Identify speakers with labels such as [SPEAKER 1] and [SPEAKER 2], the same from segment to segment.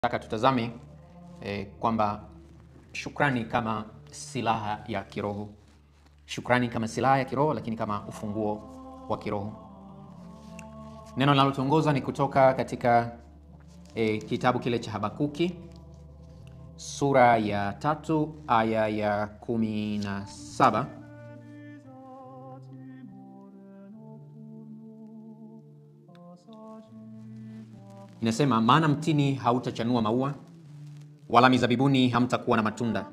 [SPEAKER 1] Nataka tutazame kwamba shukrani kama silaha ya kiroho. Shukrani kama silaha ya kiroho, lakini kama ufunguo wa kiroho. Neno linalotuongoza ni kutoka katika kitabu kile cha Habakuki sura ya 3 aya ya 17. Inasema, maana mtini hautachanua maua, wala mizabibuni hamtakuwa na matunda.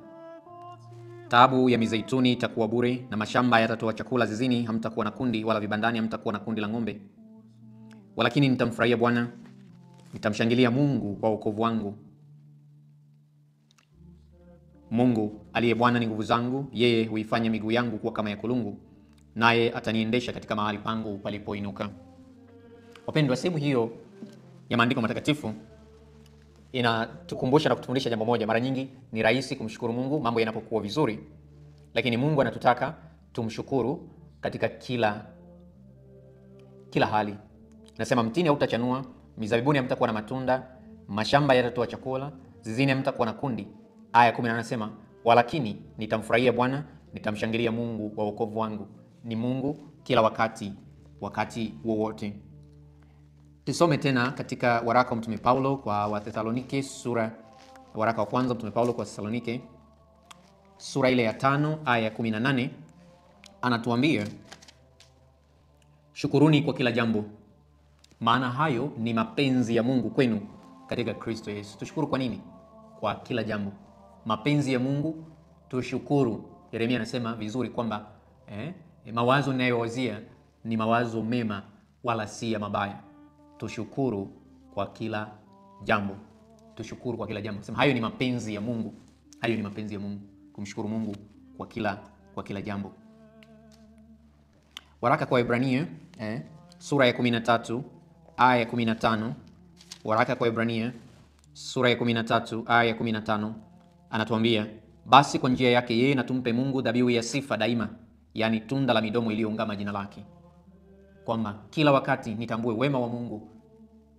[SPEAKER 1] Taabu ya mizeituni itakuwa bure, na mashamba yatatoa chakula. Zizini hamtakuwa na kundi, wala vibandani hamtakuwa na kundi la ng'ombe. Walakini nitamfurahia Bwana, nitamshangilia Mungu wa wokovu wangu. Mungu aliye Bwana ni nguvu zangu, yeye huifanya miguu yangu kuwa kama ya kulungu, naye ataniendesha katika mahali pangu palipoinuka. Wapendwa, sehemu hiyo ya maandiko matakatifu inatukumbusha na kutufundisha jambo moja. Mara nyingi ni rahisi kumshukuru Mungu mambo yanapokuwa vizuri, lakini Mungu anatutaka tumshukuru katika kila hali. Nasema, mtini hautachanua, mizabibuni hamtakuwa na matunda, mashamba yatatoa chakula, zizini hamtakuwa na kundi. Aya 10 anasema, walakini nitamfurahia Bwana, nitamshangilia Mungu wa wokovu wangu. Ni Mungu kila wakati wowote. Tusome tena katika waraka wa Mtume Paulo kwa Wathesalonike, waraka wa kwanza Mtume Paulo kwa Wathesalonike sura ile ya 5 aya ya 18. Anatuambia, shukuruni kwa kila jambo, maana hayo ni mapenzi ya Mungu kwenu katika Kristo Yesu. Tushukuru kwa nini? Kwa kila jambo. Mapenzi ya Mungu, tushukuru. Yeremia anasema vizuri kwamba mawazo ninayowazia ni mawazo mema, wala si ya mabaya. Tushukuru kwa kila jambo. Tushukuru kwa kila jambo. Sema, hayo ni mapenzi ya Mungu. Hayo ni mapenzi ya Mungu, kumshukuru Mungu kwa kila jambo. Waraka kwa Waebrania sura ya 13 aya ya 15. Waraka kwa Waebrania sura ya 13 aya ya 15 anatuambia, basi kwa njia yake yeye na tumpe Mungu dhabihu ya sifa daima, yani tunda la midomo iliyoungama jina lake. Kwamba kila wakati nitambue wema wa Mungu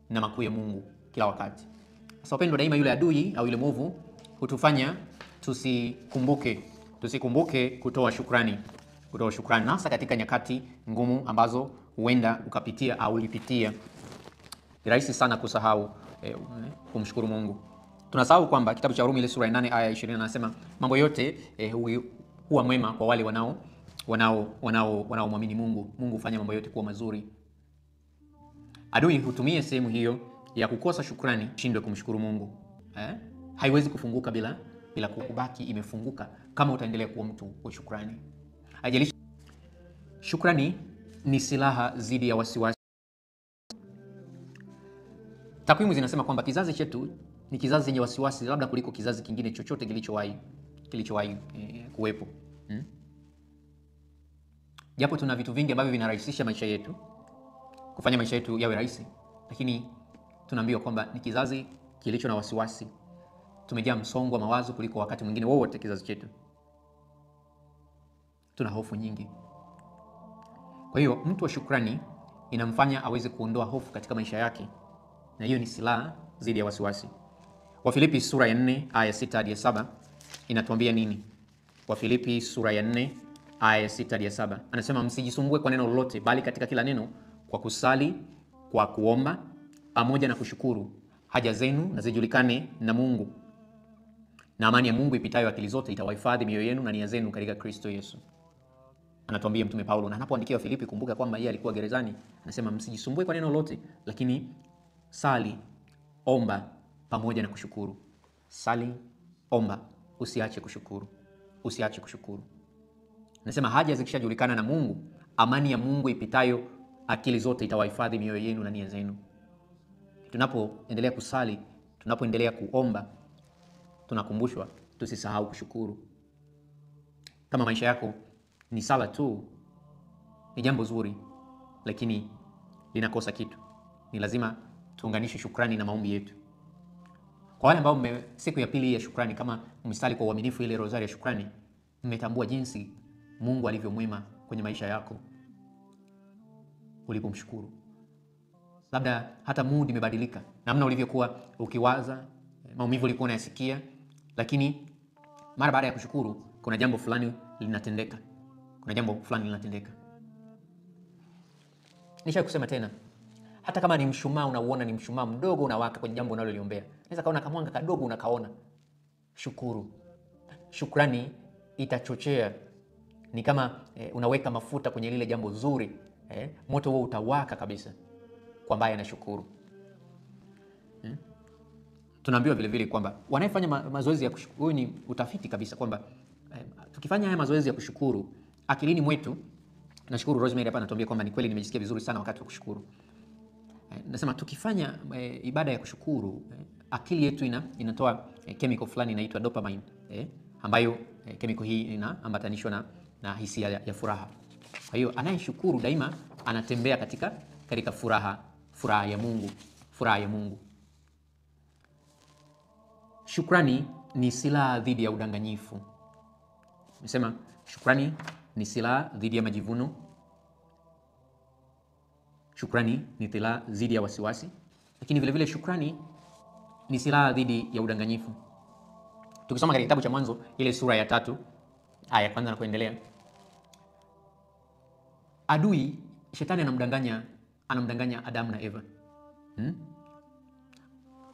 [SPEAKER 1] na makuu ya Mungu kila wakati. Sasa wapendwa, daima yule adui au yule mwovu hutufanya tusikumbuke kutoa shukrani, hasa katika nyakati ngumu ambazo huenda ukapitia au ulipitia. Ni rahisi sana kusahau kumshukuru Mungu. Tunasahau kwamba kitabu cha Warumi ile sura ya 8 aya 20 anasema, mambo yote huwa mwema kwa wale wanaomwamini Mungu. Mungu hufanya mambo yote kuwa mazuri. Adui hutumia sehemu hiyo ya kukosa shukrani shindwe kumshukuru Mungu. Haiwezi kufunguka bila kubaki imefunguka kama utaendelea kuwa mtu wa shukrani. Haijalishi. Shukrani ni silaha dhidi ya wasiwasi. Takwimu zinasema kwamba kizazi chetu ni kizazi chenye wasiwasi labda kuliko kizazi kingine chochote kilichowahi kuwepo. Japo tuna vitu vingi ambavyo vinarahisisha maisha yetu, kufanya maisha yetu yawe rahisi, lakini tunaambiwa kwamba ni kizazi kilicho na wasiwasi. Tumejaa msongo wa mawazo kuliko wakati mwingine wowote kizazi chetu. Tuna hofu nyingi. Kwa hiyo mtu wa shukrani inamfanya aweze kuondoa hofu katika maisha yake, na hiyo ni silaha dhidi ya wasiwasi. Wafilipi sura ya 4 aya 6 hadi 7 inatuambia nini? Wafilipi sura ya 4 aya 6 hadi 7 anasema, msijisumbue kwa neno lolote, bali katika kila neno kwa kusali, kwa kuomba pamoja na kushukuru, haja zenu na zijulikane na Mungu, na amani ya Mungu ipitayo akili zote itawahifadhi mioyo yenu na nia zenu katika Kristo Yesu. Anatuambia Mtume Paulo, na anapoandikia Wafilipi, kumbuka kwamba yeye alikuwa gerezani. Anasema msijisumbue kwa neno lolote, lakini sali, omba pamoja na kushukuru. Sali, omba, usiache kushukuru. Nasema haja zikishajulikana na Mungu, amani ya Mungu ipitayo akili zote itawahifadhi mioyo yenu na nia zenu. Tunapoendelea kusali, tunapoendelea kuomba, tunakumbushwa tusisahau kushukuru. Kama maisha yako ni sala tu, ni jambo zuri, lakini linakosa kitu, ni lazima tuunganishe shukrani na maombi yetu. Kwa wale ambao siku ya pili ya shukrani, kama umesali kwa uaminifu ile rozari ya shukrani, mmetambua jinsi Mungu alivyo mwema kwenye maisha yako ulipomshukuru. Labda hata mood imebadilika, namna ulivyokuwa ukiwaza maumivu ulikuwa unayasikia, lakini mara baada ya kushukuru kuna jambo fulani linatendeka. Kuna jambo fulani linatendeka. Nisha kusema tena, hata kama ni mshumaa unauona ni mshumaa mdogo unawaka kwenye jambo unaloliombea. Unaweza kaona kamwanga kadogo unakaona. Shukuru. Shukrani itachochea. Ni kama unaweka mafuta kwenye lile jambo zuri, moto huo utawaka kabisa kwa ambaye anashukuru. Tunaambiwa vile vile kwamba wanayefanya mazoezi ya kushukuru, huyu ni utafiti kabisa kwamba tukifanya haya mazoezi ya kushukuru akilini mwetu, nashukuru Rosemary hapa anatuambia kwamba ni kweli nimejisikia vizuri sana wakati wa kushukuru. Nasema tukifanya ibada ya kushukuru, akili yetu inatoa chemical fulani inaitwa dopamine, ambayo chemical hii inaambatanishwa na hisia ya furaha. Kwa hiyo anayeshukuru daima anatembea katika furaha ya Mungu, furaha ya Mungu. Shukrani ni silaha dhidi ya udanganyifu. Nimesema shukrani ni silaha dhidi ya majivuno. Shukrani ni silaha dhidi ya wasiwasi, lakini vile vile shukrani ni silaha dhidi ya udanganyifu. Tukisoma katika kitabu cha Mwanzo ile sura ya 3 aya ya kwanza na kuendelea, adui shetani anamdanganya Adamu na Eva.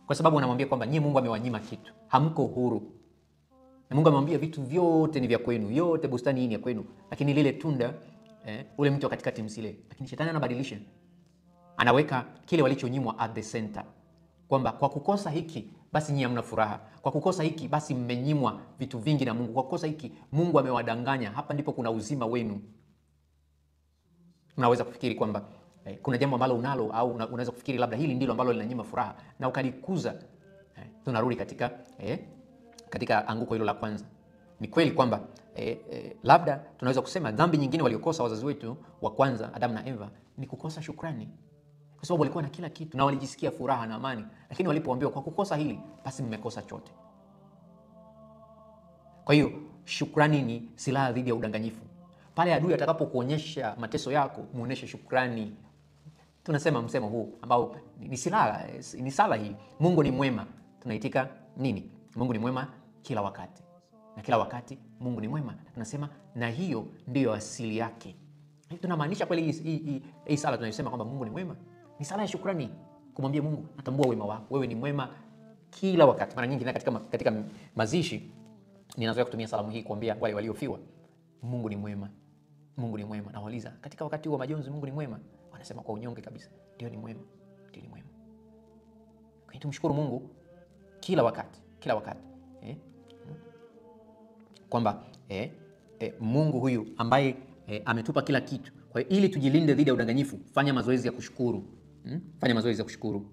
[SPEAKER 1] Kwa sababu anamwambia kwamba nyie Mungu amewanyima kitu, hamko huru. Na Mungu amemwambia vitu vyote ni vya kwenu, yote bustani hii ni ya kwenu, lakini lile tunda ule mti wa katikati msile. Lakini shetani anabadilisha. Anaweka kile walichonyimwa at the center. Kwamba kwa kukosa hiki basi nyinyi hamna furaha. Kwa kukosa hiki basi mmenyimwa vitu vingi na Mungu. Kwa kukosa hiki Mungu amewadanganya, hapa ndipo kuna uzima wenu. Unaweza kufikiri kwamba kuna jambo ambalo unalo, au unaweza kufikiri labda hili ndilo ambalo linanyima furaha na ukalikuza. Tunarudi katika anguko hilo la kwanza. Ni kweli kwamba labda tunaweza kusema dhambi nyingine waliokosa wazazi wetu wa kwanza Adam na Eva ni kukosa shukrani. Kwa sababu walikuwa na kila kitu na walijisikia furaha na amani, lakini walipoambiwa kwa kukosa hili basi mmekosa chote. Kwa hiyo shukrani ni silaha dhidi ya udanganyifu. Pale adui atakapokuonyesha mateso yako, muoneshe shukrani. Tunasema msemo huu ambao ni silaha, ni sala hii. Mungu ni mwema. Tunaitika nini? Mungu ni mwema kila wakati. Na kila wakati Mungu ni mwema. Tunasema na hiyo ndiyo asili yake. Tunamaanisha kweli hii sala tunayosema kwamba Mungu ni mwema ni sala ya shukrani, kumwambia Mungu natambua wema wako, wewe ni mwema kila wakati. Mara nyingi katika mazishi ninazoea kutumia salamu hii kuambia wale waliofiwa, Mungu ni mwema. Mungu ni mwema. Na wauliza katika wakati wa majonzi Mungu ni mwema? Wanasema kwa unyonge kabisa, ndio ni mwema. Ndio ni mwema. Kwa hiyo tumshukuru Mungu kila wakati, kila wakati. Kwamba Mungu huyu ambaye ametupa kila kitu. Kwa hiyo ili tujilinde dhidi ya udanganyifu, fanya mazoezi ya kushukuru. Fanya mazoezi ya kushukuru.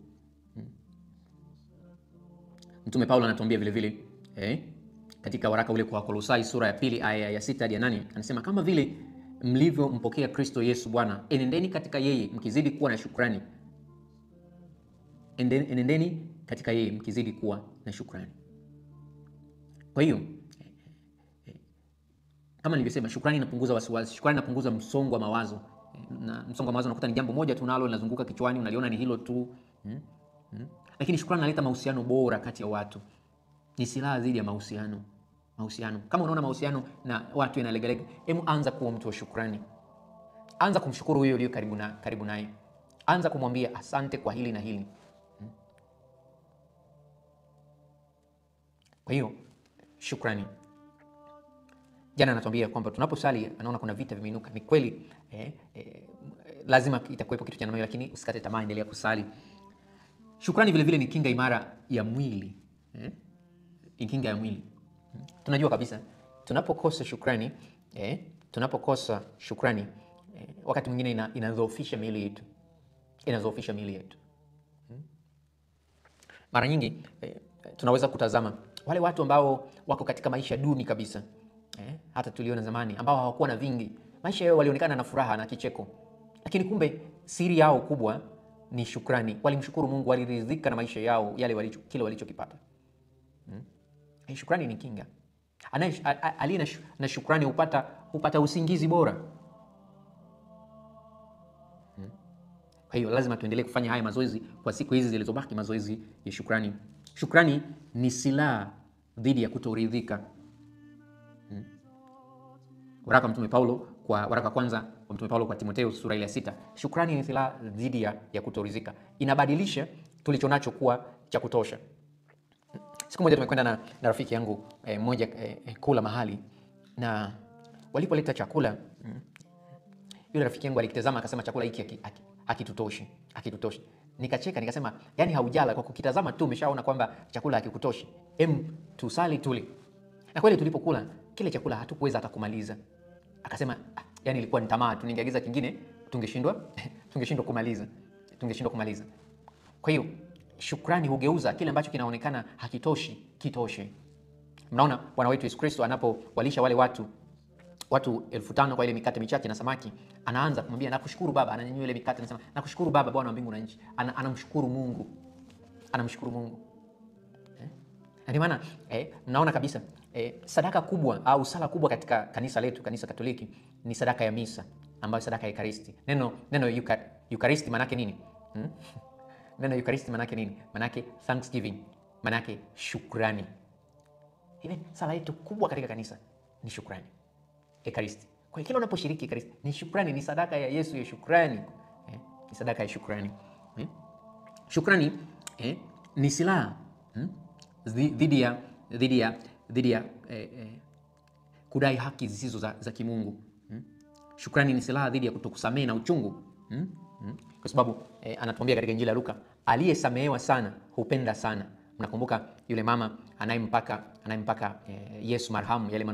[SPEAKER 1] Mtume Paulo anatuambia vile vile katika waraka ule kwa Kolosai sura ya 2 aya ya 6 hadi 8, anasema kama vile mlivyompokea Kristo Yesu Bwana, enendeni katika yeye mkizidi kuwa na shukrani. Enendeni katika yeye mkizidi kuwa na shukrani. Kwa hiyo kama nilivyosema, shukrani inapunguza wasiwasi, shukrani inapunguza msongo wa mawazo. Na msongo wa mawazo unakuta ni jambo moja tu nalo linazunguka kichwani, unaliona ni hilo tu. Lakini shukrani inaleta mahusiano bora kati ya watu. Ni silaha dhidi ya mahusiano. Kama unaona mahusiano na watu yanalegalega, hebu anza kuwa mtu wa shukrani. Anza kumshukuru huyo uliye karibu naye. Anza kumwambia asante kwa hili na hili. Kwa hiyo shukrani. Jana anatuambia kwamba tunaposali anaona kuna vita vimeinuka. Ni kweli, lazima itakuwepo kitu cha namna hiyo, lakini usikate tamaa, endelea kusali. Shukrani vile vile ni kinga imara ya mwili. Ni kinga ya mwili. Tunajua kabisa tunapokosa shukrani, wakati mwingine inadhoofisha miili yetu. Inadhoofisha miili yetu. Mara nyingi tunaweza kutazama wale watu ambao wako katika maisha duni kabisa. Hata tuliona zamani ambao hawakuwa na vingi. Maisha yao walionekana na furaha na kicheko. Lakini kumbe siri yao kubwa ni shukrani. Walimshukuru Mungu, waliridhika na maisha yao kile walichokipata. Shukrani ni kinga. Aliye na shukrani hupata usingizi bora. Kwa hiyo lazima tuendelee kufanya haya mazoezi kwa siku hizi zilizobaki, mazoezi ya shukrani. Shukrani ni silaha dhidi ya kutoridhika. Waraka wa kwanza wa Mtume Paulo kwa Timotheo sura ile ya 6. Shukrani ni silaha dhidi ya kutoridhika. Inabadilisha tulichonacho kuwa cha kutosha. Siku moja tumekwenda na rafiki yangu mmoja kula mahali, na walipoleta chakula, yule rafiki yangu alikitazama akasema chakula hiki hakitutoshi. Nikacheka nikasema, yani haujala kwa kukitazama tu umeshaona kwamba chakula hakikutoshi. Tusali tule. Na kweli tulipokula kile chakula hatukuweza hata kumaliza. Akasema yani ilikuwa ni tamaa tu, ningeagiza kingine tungeshindwa kumaliza. Kwa hiyo shukrani hugeuza kile ambacho kinaonekana hakitoshi kitoshe. Mnaona Bwana wetu Yesu Kristo anapowalisha wale watu 5,000 kwa ile mikate michache na samaki, anaanza kumwambia nakushukuru Baba. Ananyanyua ile mikate anasema nakushukuru Baba, Bwana wa mbingu na nchi. Anamshukuru Mungu. Ndio maana mnaona kabisa sadaka kubwa au sala kubwa katika kanisa letu, kanisa Katoliki, ni sadaka ya misa, ambayo sadaka ya Ekaristi. Neno Eucharisti maana yake nini? Neno Eucharisti maana yake nini? Maana yake thanksgiving, maana yake shukrani. Hivi sala yetu kubwa katika kanisa ni shukrani, Ekaristi. Kwa hiyo kila unaposhiriki Ekaristi ni shukrani, ni sadaka ya Yesu ya shukrani. Ni sadaka ya shukrani. Shukrani ni silaha dhidi ya kudai haki zisizo za kimungu. Shukrani ni silaha dhidi ya kutokusamehe na uchungu. Kwa sababu anatuambia katika Injili ya Luka, aliyesamehewa sana hupenda sana. Mnakumbuka yule mama anayempaka Yesu marhamu, yale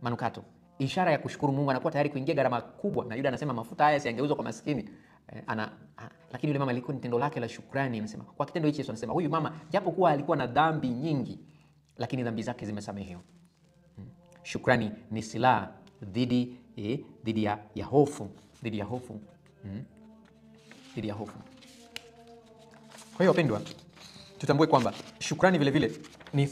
[SPEAKER 1] manukato. Ishara ya kushukuru Mungu, anakuwa tayari kuingia gharama kubwa. Na Yuda anasema mafuta haya siangeuzwa kwa maskini. Lakini yule mama alikuwa ni tendo lake la shukrani. Anasema kwa kitendo hichi Yesu anasema huyu mama japo kuwa alikuwa na dhambi nyingi, lakini dhambi zake zimesamehewa. Shukrani ni silaha dhidi ya hofu. Kwa hiyo wapendwa, tutambue kwamba shukrani vile vile ni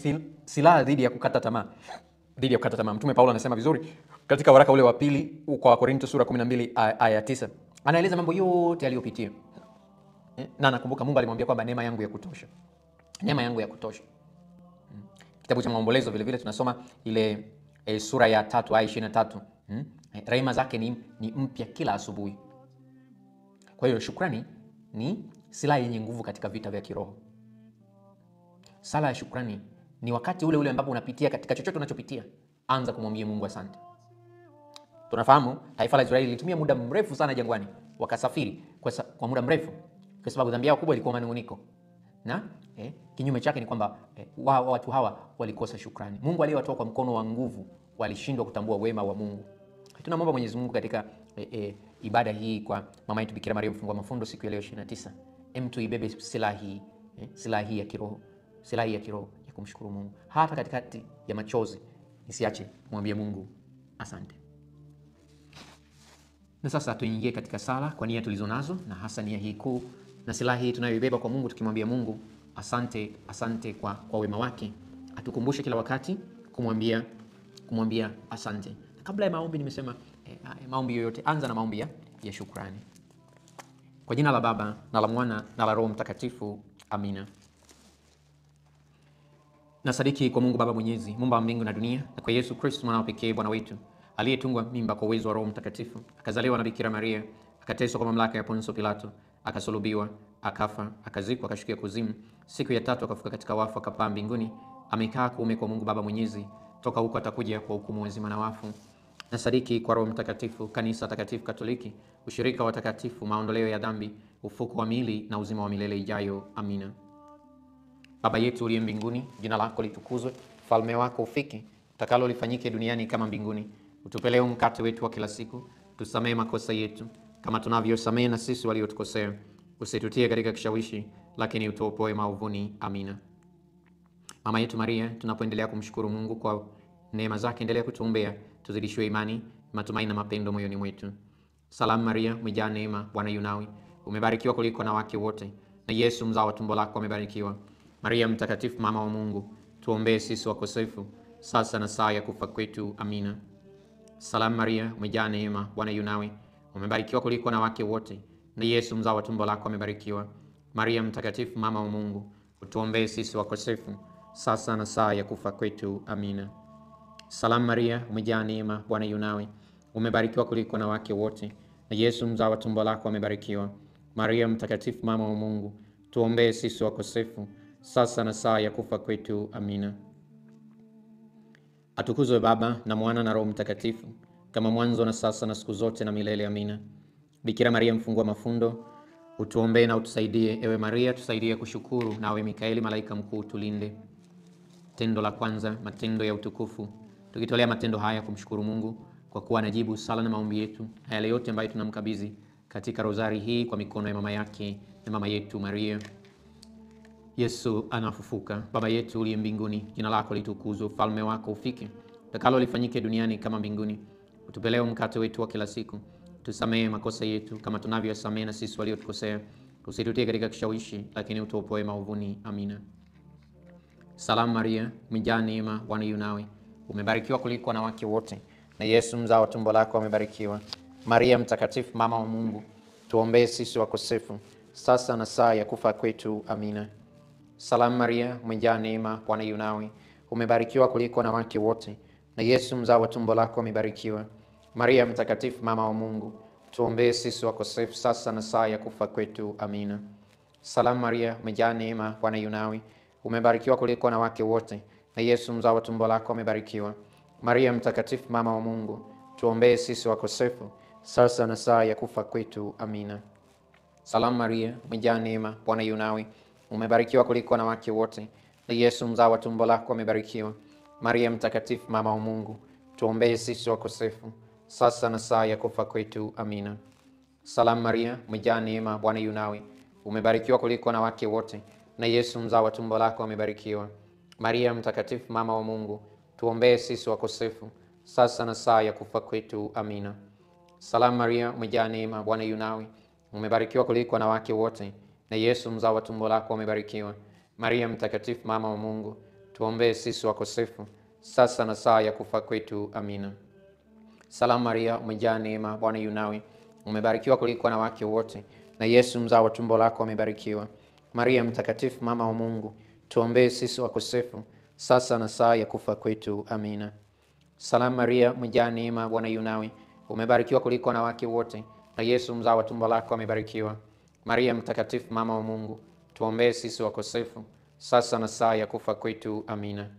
[SPEAKER 1] silaha dhidi ya kukata tamaa. Mtume Paulo anasema vizuri katika waraka ule wa pili kwa Wakorintho sura 12 aya 9. Anaeleza mambo yote aliyopitia. Na nakumbuka Mungu alimwambia kwamba neema yangu ya kutosha. Kitabu cha Maombolezo vile vile tunasoma ile sura ya 3 aya 23. Rehema zake ni mpya kila asubuhi. Kwa hiyo shukrani ni silaha yenye nguvu katika vita vya kiroho. Sala ya shukrani ni wakati ule ambapo unapitia katika chochote unachopitia, anza kumwambia Mungu asante. Tunafahamu taifa la Israeli lilitumia muda mrefu sana jangwani, wakasafiri kwa muda mrefu kwa sababu dhambi yao kubwa ilikuwa manunguniko. Na kinyume chake ni kwamba watu hawa walikosa shukrani. Mungu aliyewatoa kwa mkono wa nguvu walishindwa kutambua wema wa Mungu. Tunamwomba Mwenyezi Mungu katika ibada hii kwa mama yetu Bikira Maria mfungwa mafundo siku ya leo 29, tuibebe silaha hii ya kiroho, ya kumshukuru Mungu. Hata katikati ya machozi nisiache kumwambia Mungu asante. Na sasa tuingie katika sala kwa nia tulizonazo, na hasa nia hii kuu na silaha hii tunayoibeba kwa Mungu, tukimwambia Mungu asante kwa wema wake. Atukumbushe kila wakati kumwambia asante. Na kabla ya maombi nimesema maombi yoyote anza na maombi ya shukrani. Kwa jina la Baba na la Mwana na la Roho Mtakatifu, amina. Na sadiki kwa Mungu Baba Mwenyezi, Muumba wa mbingu na dunia, na kwa Yesu Kristo mwana pekee Bwana wetu, aliyetungwa mimba kwa uwezo wa Roho Mtakatifu, akazaliwa na Bikira Maria, akateswa kwa mamlaka ya Ponso Pilato, akasulubiwa, akafa, akazikwa, akashukia kuzimu, siku ya tatu akafuka katika wafu, akapaa mbinguni, amekaa kuume kwa Mungu Baba Mwenyezi, toka huko atakuja kwa hukumu wazima na wafu. Na sadiki kwa Roho Mtakatifu, kanisa takatifu Katoliki, ushirika wa watakatifu, maondoleo ya dhambi, ufufuko wa miili na uzima wa milele ijayo. Amina. Baba yetu uliye mbinguni, jina lako litukuzwe, ufalme wako ufike, utakalo lifanyike duniani kama mbinguni. Utupe leo mkate wetu wa kila siku, tusamehe makosa yetu kama tunavyosamehe na sisi waliotukosea, usitutie katika kishawishi, lakini utuopoe maovuni. Amina. Mama yetu Maria, tunapoendelea kumshukuru Mungu kwa neema zake, endelea kutuombea tuzidishiwe imani, matumaini na mapendo moyoni mwetu. Salamu Maria, umejaa neema, Bwana yu nawe, umebarikiwa kuliko wanawake wote, na Yesu mzao wa tumbo lako amebarikiwa. Maria mtakatifu, mama wa Mungu, tuombee sisi wakosefu, sasa na saa ya kufa kwetu. Amina. Salamu Maria, umejaa neema, Bwana yu nawe, umebarikiwa kuliko wanawake wote, na Yesu mzao wa tumbo lako amebarikiwa. Maria mtakatifu, mama wa Mungu, utuombee sisi wakosefu, sasa na saa ya kufa kwetu. Amina. Salamu Maria, umejaa neema, Bwana yu nawe, umebarikiwa kuliko wanawake wote, na Yesu mzao wa tumbo lako amebarikiwa. Maria mtakatifu, mama wa Mungu, tuombee sisi wakosefu, sasa na saa ya kufa kwetu. Amina. Atukuzwe Baba na Mwana na Roho Mtakatifu, kama mwanzo na sasa na siku zote na milele. Amina. Bikira Maria mfungua mafundo, utuombee na utusaidie. Ewe Maria, tusaidie kushukuru, nawe Mikaeli malaika mkuu tulinde. Tendo la kwanza, matendo ya utukufu. Tukitolea matendo haya kumshukuru Mungu kwa kuwa anajibu sala na maombi yetu, na yale yote ambayo tunamkabidhi katika rozari hii kwa mikono ya mama yake na mama yetu Maria. Yesu anafufuka. Baba yetu uliye mbinguni, jina lako litukuzwe, ufalme wako ufike, utakalo lifanyike duniani kama mbinguni. Utupe leo mkate wetu wa kila siku, tusamehe makosa yetu kama tunavyosamehe na sisi waliotukosea, usitutie katika kishawishi, lakini utuopoe maovuni. Amina. Salamu Maria, umejaa neema, Bwana yu nawe, umebarikiwa kuliko wanawake wote, na Yesu mzao wa tumbo lako amebarikiwa. Maria mtakatifu, mama wa Mungu, tuombee sisi wakosefu, sasa na saa ya kufa kwetu. Amina. Salamu Maria, umejaa neema, Bwana yu nawe, umebarikiwa kuliko wanawake wote, na Yesu mzao wa tumbo lako amebarikiwa. Maria mtakatifu, mama wa Mungu, tuombee sisi wakosefu, sasa na saa ya kufa kwetu. Amina. Salamu Maria, umejaa neema, Bwana yu nawe, umebarikiwa kuliko wanawake wote, na Yesu mzao wa tumbo lako amebarikiwa. Maria mtakatifu, mama wa Mungu, tuombee sisi wakosefu, sasa na saa ya kufa kwetu. Amina. Salamu Maria, umejaa neema, Bwana yu nawe, umebarikiwa kuliko wanawake wote, na Yesu mzao wa tumbo lako amebarikiwa. Maria mtakatifu, mama wa Mungu, tuombee sisi wakosefu, sasa na saa ya kufa kwetu. Amina. Salamu Maria, umejaa neema, Bwana yu nawe, umebarikiwa kuliko wanawake wote, na Yesu mzao wa tumbo lako amebarikiwa. Maria mtakatifu, mama wa Mungu, tuombee sisi wakosefu, sasa na saa ya kufa kwetu. Amina. Salamu Maria, umejaa neema, Bwana yu nawe, umebarikiwa kuliko wanawake wote, na Yesu mzao wa tumbo lako amebarikiwa. Maria mtakatifu, mama wa Mungu, tuombee sisi wakosefu, sasa na saa ya kufa kwetu. Amina. Salamu Maria, umejaa neema, Bwana yu nawe, umebarikiwa kuliko wanawake wote, na Yesu mzao wa tumbo lako amebarikiwa. Maria mtakatifu, mama wa Mungu, tuombee sisi wakosefu, sasa na saa ya kufa kwetu. Amina. Salamu Maria, umejaa neema, Bwana yu nawe, umebarikiwa kuliko wanawake wote, na Yesu mzao wa tumbo lako amebarikiwa. Maria mtakatifu, mama wa Mungu, tuombee sisi wakosefu, sasa na saa ya kufa kwetu. Amina.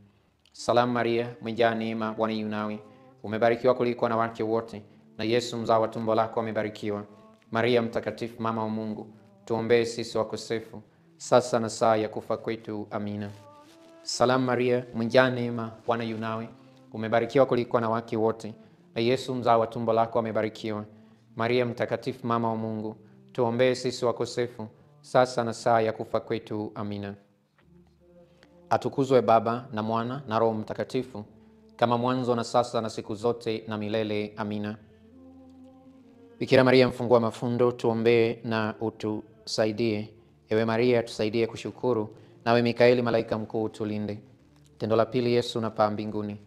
[SPEAKER 1] Salamu Maria, umejaa neema, Bwana yu nawe, umebarikiwa kuliko wanawake wote, na Yesu mzao wa tumbo lako amebarikiwa. Maria mtakatifu, mama wa Mungu, tuombee sisi wakosefu, sasa na saa ya kufa kwetu. Amina. Salamu Maria, umejaa neema, Bwana yu nawe, umebarikiwa kuliko wanawake wote, na Yesu mzao wa tumbo lako amebarikiwa. Maria mtakatifu, mama wa Mungu, tuombee sisi wakosefu, sasa na saa ya kufa kwetu. Amina. Atukuzwe Baba na Mwana na Roho Mtakatifu, kama mwanzo na sasa na siku zote na milele. Amina. Bikira Maria mfungua mafundo, tuombee na utusaidie. Ewe Maria, tusaidie kushukuru, nawe Mikaeli malaika mkuu tulinde. Tendo la pili, Yesu unapaa mbinguni.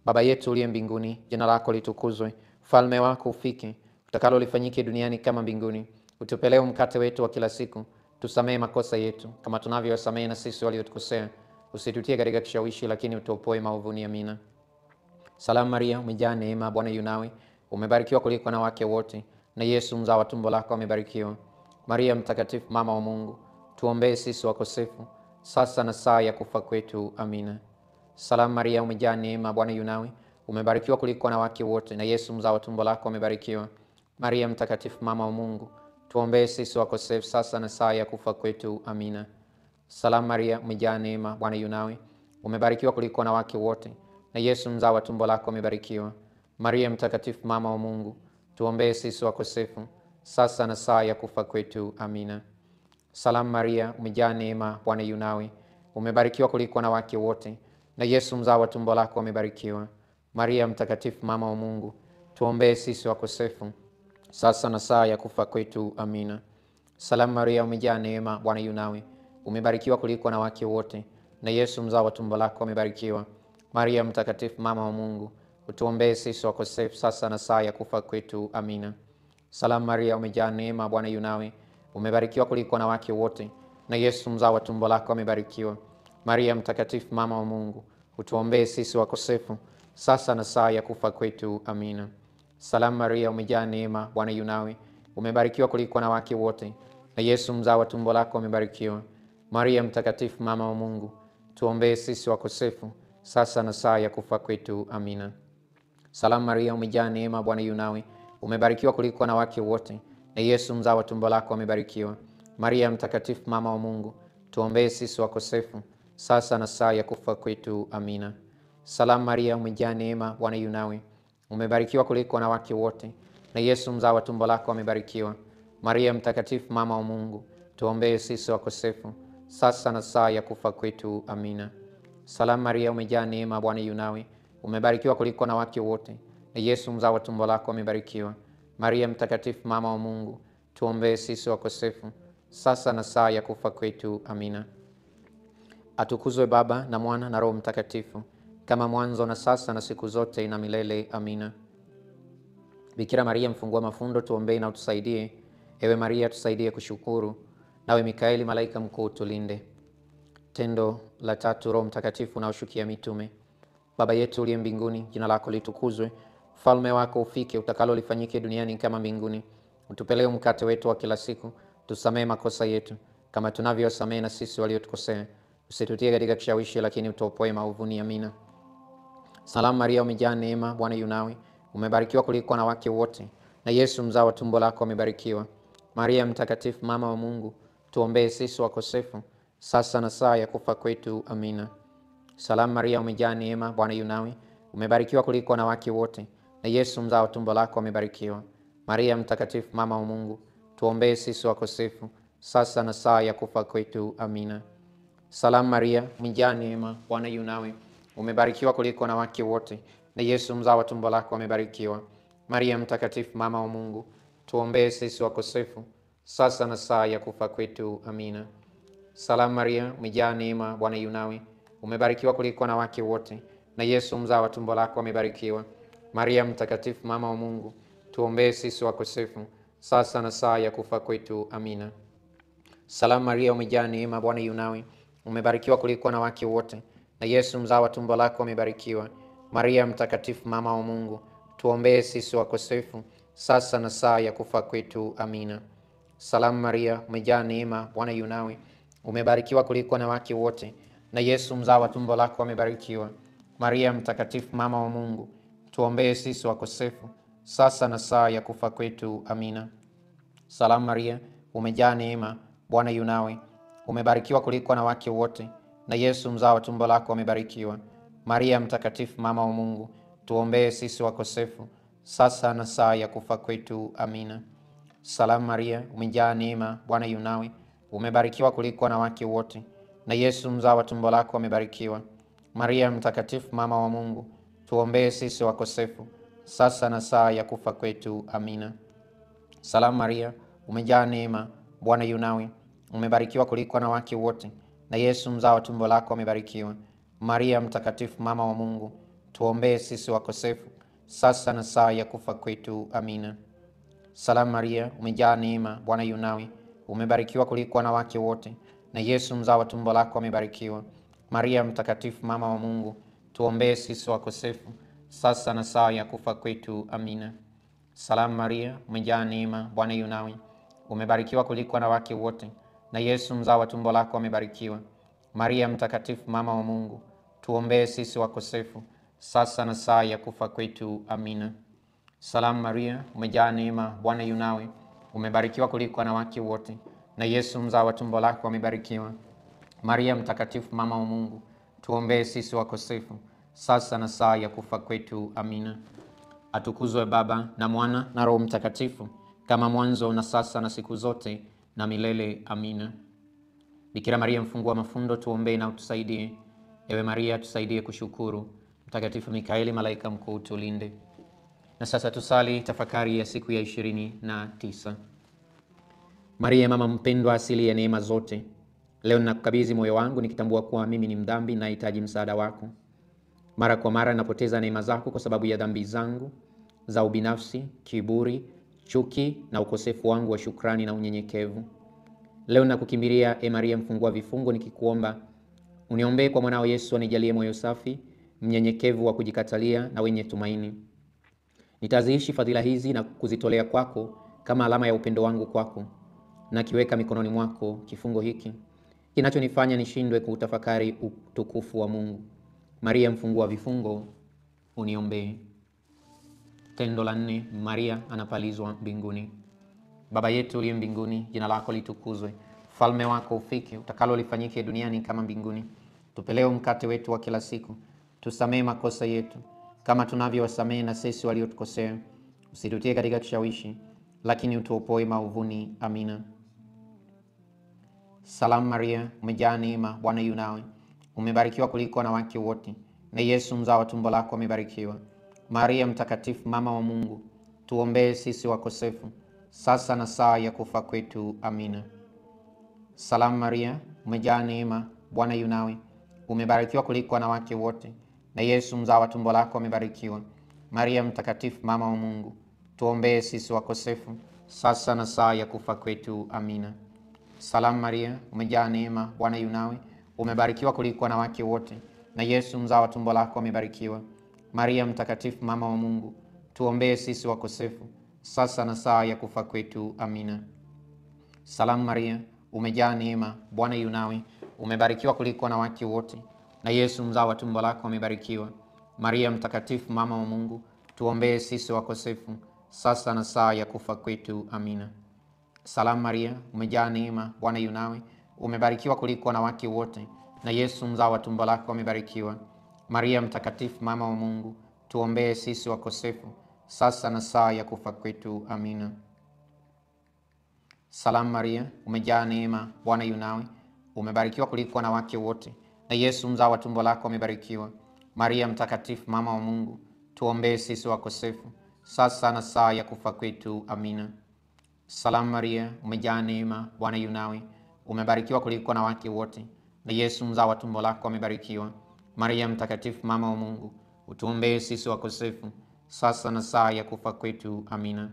[SPEAKER 1] Baba yetu uliye mbinguni, jina lako litukuzwe, ufalme wako ufike, utakalo lifanyike duniani kama mbinguni. Utupe leo mkate wetu wa kila siku, tusamehe makosa yetu kama tunavyowasamehe na sisi waliotukosea, usitutie katika kishawishi, lakini utuopoe maovuni. Amina. Salamu Maria, umejaa neema, Bwana yu nawe, umebarikiwa kuliko wanawake wote, na Yesu mzao wa tumbo lako amebarikiwa. Maria mtakatifu, mama wa Mungu, tuombee sisi wakosefu, sasa na saa ya kufa kwetu. Amina. Salamu Maria, umejaa neema, Bwana yu nawe, umebarikiwa kuliko wanawake wote, na Yesu mzao wa tumbo lako amebarikiwa. Maria mtakatifu, mama wa Mungu, tuombee sisi wakosefu, sasa na saa ya kufa kwetu. Amina. Salamu Maria, umejaa neema, Bwana yu nawe, umebarikiwa kuliko wanawake wote, na Yesu mzao wa tumbo lako amebarikiwa. Maria mtakatifu, mama wa Mungu, tuombee sisi wakosefu, sasa na saa ya kufa kwetu. Amina. Salamu Maria, umejaa neema, Bwana yu nawe, umebarikiwa kuliko wanawake wote, na Yesu mzao wa tumbo lako amebarikiwa. Maria mtakatifu, mama wa Mungu, tuombee sisi wakosefu, sasa na saa ya kufa kwetu. Amina. Salamu Maria, umejaa neema, Bwana yu nawe, umebarikiwa kuliko wanawake wote, na Yesu mzao wa tumbo lako amebarikiwa. Maria mtakatifu, mama wa Mungu, utuombee sisi wakosefu, sasa na saa ya kufa kwetu. Amina. Salamu Maria, umejaa neema, Bwana yu nawe, umebarikiwa kuliko wanawake wote, na Yesu mzao wa tumbo lako amebarikiwa. Maria mtakatifu, mama wa Mungu, utuombee sisi wakosefu, sasa na saa ya kufa kwetu. Amina. Salamu Maria, umejaa neema, Bwana yu nawe, umebarikiwa kuliko wanawake wote, na Yesu mzao wa tumbo lako amebarikiwa. Maria mtakatifu, mama wa Mungu, tuombee sisi wakosefu, sasa na saa ya kufa kwetu. Amina. Salamu Maria, umejaa neema, Bwana yu nawe, umebarikiwa kuliko wanawake wote, na Yesu mzao wa tumbo lako amebarikiwa. Maria mtakatifu, mama wa Mungu, tuombee sisi wakosefu, sasa na saa ya kufa kwetu. Amina. Salamu Maria, umejaa neema, Bwana yu nawe, umebarikiwa kuliko wanawake wote, na Yesu mzao wa tumbo lako amebarikiwa. Maria mtakatifu, mama wa Mungu, tuombee sisi wakosefu, sasa na saa ya kufa kwetu. Amina. Salamu Maria, umejaa neema, Bwana yu nawe, umebarikiwa kuliko wanawake wote, na Yesu mzao wa tumbo lako amebarikiwa. Maria mtakatifu, mama wa Mungu, tuombee sisi wakosefu, sasa na saa ya kufa kwetu. Amina. Atukuzwe Baba na Mwana na Roho Mtakatifu, kama mwanzo na sasa na siku zote na milele. Amina. Bikira Maria mfungua mafundo, tuombee na utusaidie. Ewe Maria, tusaidie kushukuru. Nawe Mikaeli malaika mkuu, tulinde. Tendo la tatu, Roho Mtakatifu na ushukia mitume. Baba yetu uliye mbinguni, jina lako litukuzwe, ufalme wako ufike, utakalo lifanyike duniani kama mbinguni. Utupe leo mkate wetu wa kila siku, tusamehe makosa yetu kama tunavyowasamehe na sisi waliotukosea, usitutie katika kishawishi, lakini utuopoe maovuni. Amina. Salamu Maria, umejaa neema, Bwana yu nawe, umebarikiwa kuliko wanawake wote, na Yesu mzao wa tumbo lako amebarikiwa. Maria mtakatifu, mama wa Mungu, tuombee sisi wakosefu, sasa na saa ya kufa kwetu. Amina. Salamu Maria, umejaa neema, Bwana yu nawe, umebarikiwa kuliko wanawake wote, na Yesu mzao wa tumbo lako amebarikiwa. Maria mtakatifu, mama wa Mungu, tuombee sisi wakosefu, sasa na saa ya kufa kwetu. Amina. Salamu Maria, umejaa neema, Bwana yu nawe, umebarikiwa kuliko wanawake wote, na Yesu mzao wa tumbo lako amebarikiwa. Maria mtakatifu, mama wa Mungu, tuombee sisi wakosefu, sasa na saa ya kufa kwetu. Amina. Salamu Maria, umejaa neema, Bwana yu nawe, umebarikiwa kuliko wanawake wote, na Yesu mzao wa tumbo lako amebarikiwa. Maria mtakatifu, mama wa Mungu, tuombee sisi wakosefu, sasa na saa ya kufa kwetu. Amina. Salamu Maria, umejaa neema, Bwana yu nawe, umebarikiwa kuliko wanawake wote, na Yesu mzao wa tumbo lako amebarikiwa. Maria mtakatifu, mama wa Mungu, tuombee sisi wakosefu, sasa na saa ya kufa kwetu. Amina. Salamu Maria, umejaa neema, Bwana yu nawe, umebarikiwa kuliko wanawake wote, na Yesu mzao wa tumbo lako amebarikiwa. Maria mtakatifu, mama wa Mungu, tuombee sisi wakosefu, sasa na saa ya kufa kwetu. Amina. Salamu Maria, umejaa neema, Bwana yu nawe, umebarikiwa kuliko wanawake wote, na Yesu mzao wa tumbo lako amebarikiwa. Maria mtakatifu, mama wa Mungu, tuombee sisi wakosefu, sasa na saa ya kufa kwetu. Amina. Salamu Maria, umejaa neema, Bwana yu nawe, umebarikiwa kuliko wanawake wote, na Yesu mzao wa tumbo lako amebarikiwa. Maria mtakatifu, mama wa Mungu, tuombee sisi wakosefu, sasa na saa ya kufa kwetu. Amina. Salamu Maria, umejaa neema, Bwana yu nawe, umebarikiwa kuliko wanawake wote, na Yesu mzao wa tumbo lako amebarikiwa. Maria mtakatifu, mama wa Mungu, tuombee sisi wakosefu, sasa na saa ya kufa kwetu. Amina. Salamu Maria, umejaa neema, Bwana yu nawe, umebarikiwa kuliko wanawake wote, na Yesu mzao wa tumbo lako amebarikiwa. Maria mtakatifu, mama wa Mungu, tuombee sisi wakosefu, sasa na saa ya kufa kwetu. Amina. Salamu Maria, umejaa neema, Bwana yu nawe, umebarikiwa kuliko wanawake wote, na Yesu mzao wa tumbo lako amebarikiwa. Maria mtakatifu, mama wa Mungu, tuombee sisi wakosefu, sasa na saa ya kufa kwetu. Amina. Salamu Maria, umejaa neema, Bwana yu nawe, umebarikiwa kuliko wanawake wote, na Yesu mzao wa tumbo lako amebarikiwa. Maria mtakatifu, mama wa Mungu, tuombee sisi wakosefu, sasa na saa ya kufa kwetu. Amina. Atukuzwe Baba na Mwana na Roho Mtakatifu, kama mwanzo na sasa na siku zote na milele. Amina. Bikira Maria mfungua mafundo, tuombee na utusaidie. Ewe Maria, tusaidie kushukuru. Mtakatifu Mikaeli malaika mkuu, tulinde. Na sasa tusali tafakari ya siku ya 29. Maria mama mpendwa, asili ya neema zote, leo ninakukabidhi moyo wangu nikitambua kuwa mimi ni mdhambi na nahitaji msaada wako. Mara kwa mara napoteza neema zako kwa sababu ya dhambi zangu za ubinafsi, kiburi, chuki na ukosefu wangu wa shukrani na unyenyekevu. Leo nakukimbilia, Maria mfungua vifungo, nikikuomba uniombee kwa mwanao Yesu, anijalie moyo safi, mnyenyekevu wa kujikatalia na wenye tumaini. Nitaziishi fadhila hizi na kuzitolea kwako kama alama ya upendo wangu kwako, na kiweka mikononi mwako kifungo hiki kinachonifanya nishindwe kutafakari utukufu wa Mungu. Maria mfungua vifungo, uniombee. Tendo la 4. Maria anapalizwa mbinguni. Baba yetu uliye mbinguni, jina lako litukuzwe. Ufalme wako ufike, utakalo lifanyike duniani kama mbinguni. Tupe leo mkate wetu wa kila siku. Tusamehe makosa yetu kama tunavyowasamehe na sisi waliotukosea. Usitutie katika kishawishi, lakini utuopoe maovuni. Amina. Salamu Maria, umejaa neema, Bwana yu nawe. Umebarikiwa kuliko wanawake wote, na Yesu mzao wa tumbo lako amebarikiwa. Maria mtakatifu, mama wa Mungu, tuombee sisi wakosefu, sasa na saa ya kufa kwetu. Amina. Salamu Maria, umejaa neema, Bwana yu nawe. Umebarikiwa kuliko wanawake wote, na Yesu mzao wa tumbo lako amebarikiwa. Maria mtakatifu, mama wa Mungu, tuombee sisi wakosefu, sasa na saa ya kufa kwetu. Amina. Salamu Maria, umejaa neema, Bwana yu nawe. Umebarikiwa kuliko wanawake wote, na Yesu mzao wa tumbo lako amebarikiwa. Maria mtakatifu, mama wa Mungu, tuombee sisi wakosefu, sasa na saa ya kufa kwetu. Amina. Salamu Maria, umejaa neema, Bwana yu nawe. Umebarikiwa kuliko wanawake wote, na Yesu mzao wa tumbo lako amebarikiwa. Maria mtakatifu, mama wa Mungu, tuombee sisi wakosefu, sasa na saa ya kufa kwetu. Amina. Salamu Maria, umejaa neema, Bwana yu nawe. Umebarikiwa kuliko wanawake wote, na Yesu mzao wa tumbo lako amebarikiwa. Maria mtakatifu, mama wa Mungu, tuombee sisi wakosefu, sasa na saa ya kufa kwetu. Amina. Salamu Maria, umejaa neema, Bwana yu nawe. Umebarikiwa kuliko wanawake wote, na Yesu mzao wa tumbo lako amebarikiwa. Maria mtakatifu, mama wa Mungu, tuombee sisi wakosefu, sasa na saa ya kufa kwetu. Amina. Salamu Maria, umejaa neema, Bwana yu nawe. Umebarikiwa kuliko wanawake wote, na Yesu mzao wa tumbo lako amebarikiwa. Maria mtakatifu, mama wa Mungu, utuombee sisi wakosefu, sasa na saa ya kufa kwetu. Amina.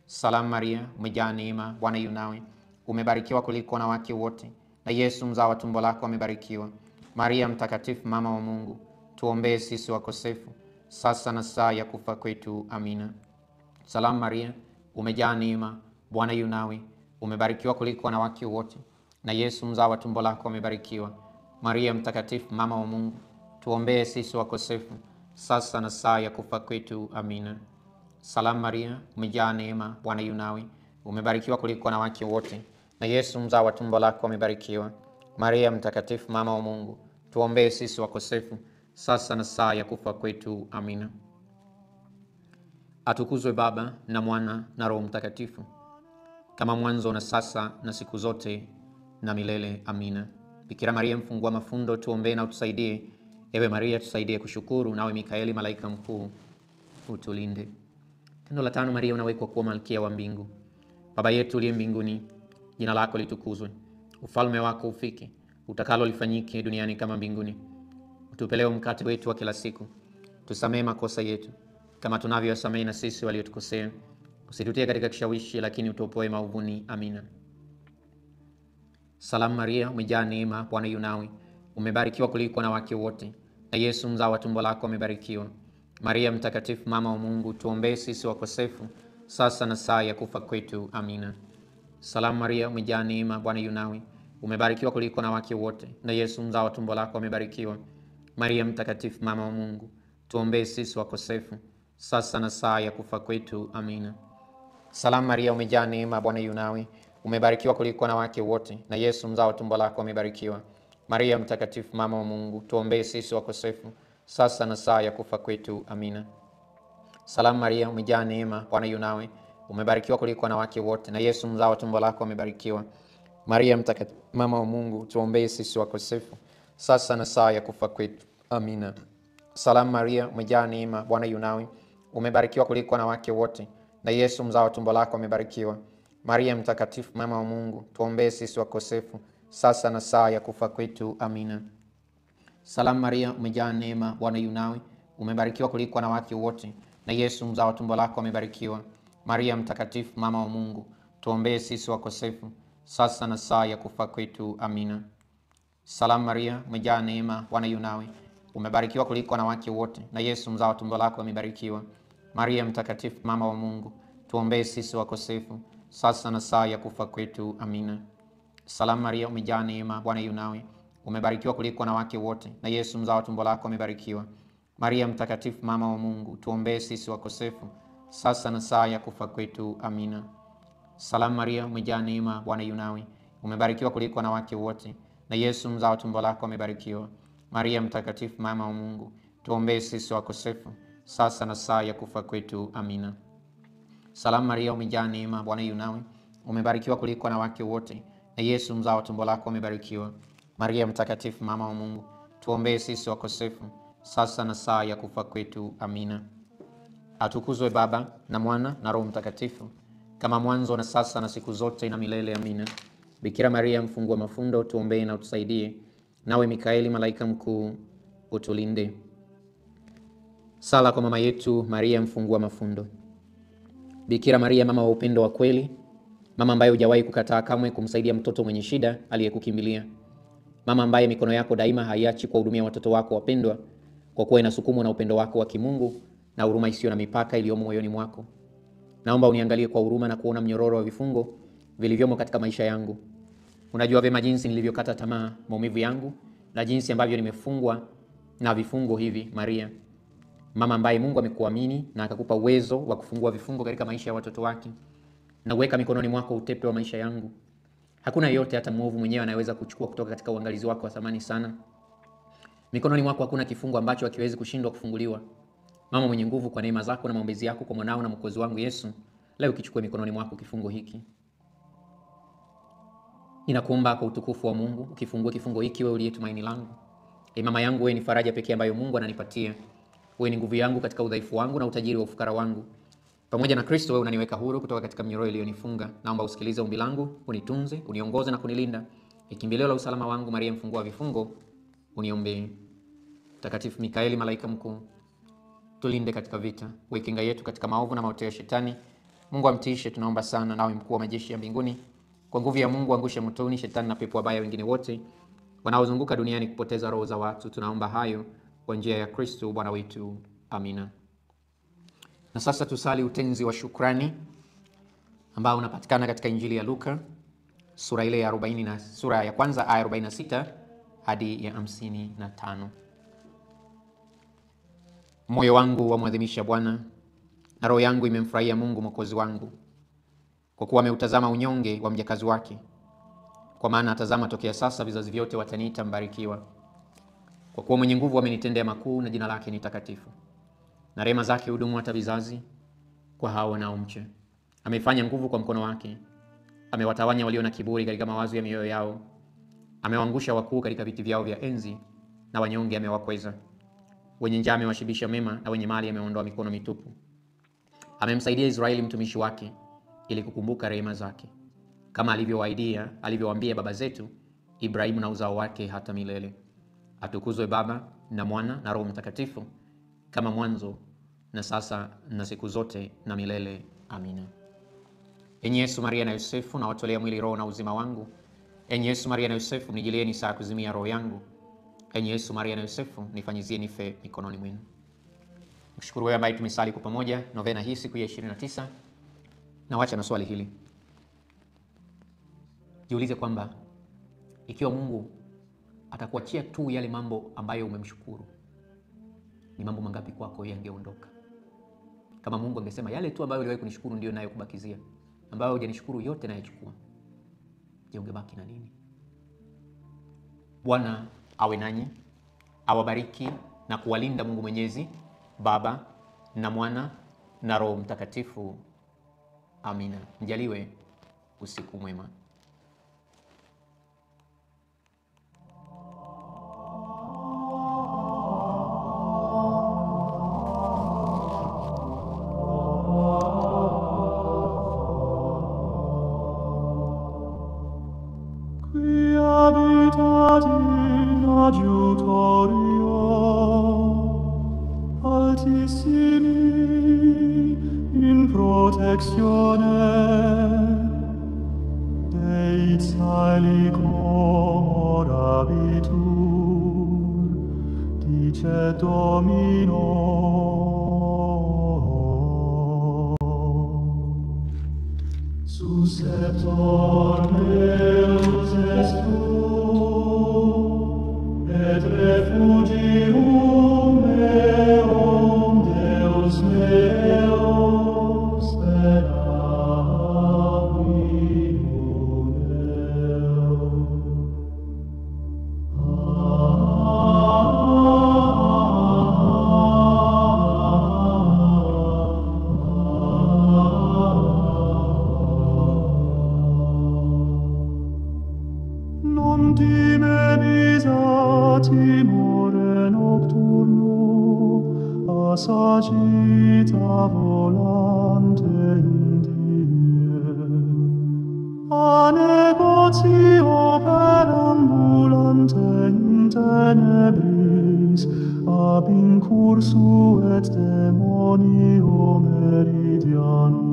[SPEAKER 1] Salamu Maria, umejaa neema, Bwana yu nawe. Umebarikiwa kuliko wanawake wote, na Yesu mzao wa tumbo lako amebarikiwa. Maria mtakatifu, mama wa Mungu, tuombee sisi wakosefu, sasa na saa ya kufa kwetu. Amina. Salamu Maria, umejaa neema, Bwana yu nawe. Umebarikiwa kuliko wanawake wote, na Yesu mzao wa tumbo lako amebarikiwa. Maria mtakatifu, mama wa Mungu, tuombee sisi wakosefu, sasa na saa ya kufa kwetu. Amina. Salamu Maria, umejaa neema, Bwana yu nawe. Umebarikiwa kuliko wanawake wote, na Yesu mzao wa tumbo lako amebarikiwa. Maria mtakatifu, mama wa Mungu, tuombee sisi wakosefu, sasa na saa ya kufa kwetu. Amina. Atukuzwe Baba na Mwana na Roho Mtakatifu, kama mwanzo na sasa na siku zote na milele. Amina. Bikira Maria mfungua mafundo, tuombee na utusaidie. Ewe Maria, tusaidie kushukuru. Nawe Mikaeli malaika mkuu, utulinde. Tendo la 5. Maria unawekwa kuwa malkia wa mbingu. Baba yetu uliye mbinguni, jina lako litukuzwe. Ufalme wako ufike, utakalo lifanyike duniani kama mbinguni. Utupe leo mkate wetu wa kila siku. Tusamehe makosa yetu kama tunavyowasamehe na sisi waliotukosea. Usitutie katika kishawishi, lakini utuopoe maovuni. Amina. Salamu Maria, umejaa neema, Bwana yu nawe. Umebarikiwa kuliko wanawake wote, na Yesu mzao wa tumbo lako amebarikiwa. Maria mtakatifu, mama wa Mungu, tuombee sisi wakosefu, sasa na saa ya kufa kwetu. Amina. Salamu Maria, umejaa neema, Bwana yu nawe. Umebarikiwa kuliko wanawake wote, na Yesu mzao wa tumbo lako amebarikiwa. Maria mtakatifu, mama wa Mungu, tuombee sisi wakosefu, sasa na saa ya kufa kwetu. Amina. Salamu Maria, umejaa neema, Bwana yu nawe. Umebarikiwa kuliko wanawake wote, na Yesu mzao wa tumbo lako amebarikiwa. Maria mtakatifu, mama wa Mungu, tuombee sisi wakosefu, sasa na saa ya kufa kwetu. Amina. Salamu Maria, umejaa neema, Bwana yu nawe. Umebarikiwa kuliko wanawake wote, na Yesu mzao wa tumbo lako amebarikiwa. Maria mtakatifu, mama wa Mungu, tuombee sisi wakosefu, sasa na saa ya kufa kwetu. Amina. Salamu Maria, umejaa neema, Bwana yu nawe. Umebarikiwa kuliko wanawake wote, na Yesu mzao wa tumbo lako amebarikiwa. Maria mtakatifu, mama wa Mungu, tuombee sisi wakosefu, sasa na saa ya kufa kwetu. Amina. Salamu Maria, umejaa neema, Bwana yu nawe. Umebarikiwa kuliko wanawake wote, na Yesu mzao wa tumbo lako amebarikiwa. Maria mtakatifu, mama wa Mungu, tuombee sisi wakosefu, sasa na saa ya kufa kwetu. Amina. Salamu Maria, umejaa neema, Bwana yu nawe, umebarikiwa kuliko wanawake wote, na Yesu mzao wa tumbo lako amebarikiwa. Maria mtakatifu, mama wa Mungu, tuombee sisi wakosefu, sasa na saa ya kufa kwetu. Amina. Salamu Maria, umejaa neema, Bwana yu nawe, umebarikiwa kuliko wanawake wote, na Yesu mzao wa tumbo lako amebarikiwa. Maria mtakatifu, mama wa Mungu, tuombee sisi wakosefu, sasa na saa ya kufa kwetu. Amina. Salamu Maria, umejaa neema, Bwana yu nawe, umebarikiwa kuliko wanawake wote, na Yesu mzao wa tumbo lako amebarikiwa. Maria mtakatifu, mama wa Mungu, tuombee sisi wakosefu, sasa na saa ya kufa kwetu. Amina. Salamu Maria, umejaa neema, Bwana yu nawe, umebarikiwa kuliko wanawake wote, na Yesu mzao wa tumbo lako amebarikiwa. Maria mtakatifu, mama wa Mungu, tuombee sisi wakosefu, sasa na saa ya kufa kwetu. Amina. Atukuzwe Baba na Mwana na Roho Mtakatifu, kama mwanzo na sasa na siku zote na milele. Amina. Bikira Maria mfungua mafundo, tuombee na utusaidie. Nawe Mikaeli malaika mkuu, utulinde. Sala kwa mama yetu Maria mfungua mafundo. Bikira Maria, mama wa upendo wa kweli, mama ambaye hujawahi kukataa kamwe kumsaidia mtoto mwenye shida aliyekukimbilia, mama ambaye mikono yako daima haiachi kuwahudumia watoto wako wapendwa, kwa kuwa inasukumwa na upendo wako wa kimungu na huruma isiyo na mipaka iliyomo moyoni mwako, naomba uniangalie kwa huruma na kuona mnyororo wa vifungo vilivyomo katika maisha yangu. Unajua vyema jinsi nilivyokata tamaa, maumivu yangu, na jinsi ambavyo nimefungwa na vifungo hivi. Maria, mama ambaye Mungu amekuamini na akakupa uwezo wa kufungua vifungo katika maisha ya watoto wake, na uweka mikononi mwako utepe wa maisha yangu. Hakuna yeyote, hata mwovu mwenyewe, anayeweza kuchukua kutoka katika uangalizi wako wa thamani sana. Mikononi mwako hakuna kifungo ambacho hakiwezi kushindwa kufunguliwa. Mama mwenye nguvu, kwa neema zako na maombezi yako kwa mwanao na mwokozi wangu Yesu, leo kichukue mikononi mwako kifungo hiki. Ninakuomba kwa utukufu wa Mungu, ukifungue kifungo hiki, wewe uliye tumaini langu. Mama yangu, wewe ni faraja pekee ambayo Mungu ananipatia. Wewe ni nguvu yangu katika udhaifu wangu na utajiri wa ufukara wangu. Pamoja na Kristo, wewe unaniweka huru kutoka katika minyororo iliyonifunga. Naomba usikilize ombi langu, unitunze, uniongoze na kunilinda. Kimbilio la usalama wangu, Maria mfungua vifungo, uniombee. Mtakatifu Mikaeli malaika mkuu, tulinde katika vita, uwe kinga yetu katika maovu na maotea ya Shetani. Mungu amtiishe, tunaomba sana. Nawe mkuu wa majeshi ya mbinguni, kwa nguvu ya Mungu angushe motoni Shetani na pepo wabaya wengine wote wanaozunguka duniani kupoteza roho za watu. Tunaomba hayo kwa njia ya Kristo Bwana wetu. Amina. Na sasa tusali utenzi wa shukrani ambao unapatikana katika Injili ya Luka sura ile ya 40 na sura ya kwanza aya 46 hadi ya 55. Moyo wangu wamwadhimisha Bwana, na roho yangu imemfurahia Mungu Mwokozi wangu, kwa kuwa ameutazama unyonge wa mjakazi wake. Kwa maana atazama, tokea sasa vizazi vyote wataniita mbarikiwa. Kwa kuwa mwenye nguvu amenitendea makuu, na jina lake ni takatifu. Na rehema zake hudumu hata vizazi kwa hao wanaomcha. Amefanya nguvu kwa mkono wake, amewatawanya walio na kiburi katika mawazo ya mioyo yao. Amewaangusha wakuu katika viti vyao vya enzi, na wanyonge amewakweza. Wenye njaa amewashibisha mema, na wenye mali ameondoa mikono mitupu. Amemsaidia Israeli mtumishi wake, ili kukumbuka rehema zake, kama alivyowaambia baba zetu Ibrahimu na uzao wake hata milele. Atukuzwe Baba na Mwana na Roho Mtakatifu, kama mwanzo na sasa na siku zote na milele. Amina. Enyi Yesu, Maria na Yosefu, na watolea mwili, roho na uzima wangu. Enyi Yesu, Maria na Yosefu, nijilieni saa kuzimia roho yangu. Enyi Yesu, Maria na Yosefu, nifanyizie nife mikononi mwenu. Mshukuru wewe ambaye tumesali kwa pamoja novena hii siku ya 29. Na wacha na swali hili. Jiulize kwamba ikiwa Mungu atakuachia tu yale mambo ambayo umemshukuru, ni mambo mangapi kwako yangeondoka? Kama Mungu angesema yale tu ambayo uliwahi kunishukuru ndio nayo kubakizia, ambayo hujanishukuru yote nayachukua, je, ungebaki na nini? Bwana awe nanyi, awabariki na kuwalinda Mungu Mwenyezi, Baba na Mwana na Roho Mtakatifu. Amina. Mjaliwe usiku mwema.
[SPEAKER 2] In protezione Dei et Domino. Susceptor meus est tu, et refugium meum, Deus meus, per abimum eum. Non timenis a timore nocturno, assagita volante in die. A negotio perambulante in tenebris, ab incursu et demonio meridianum.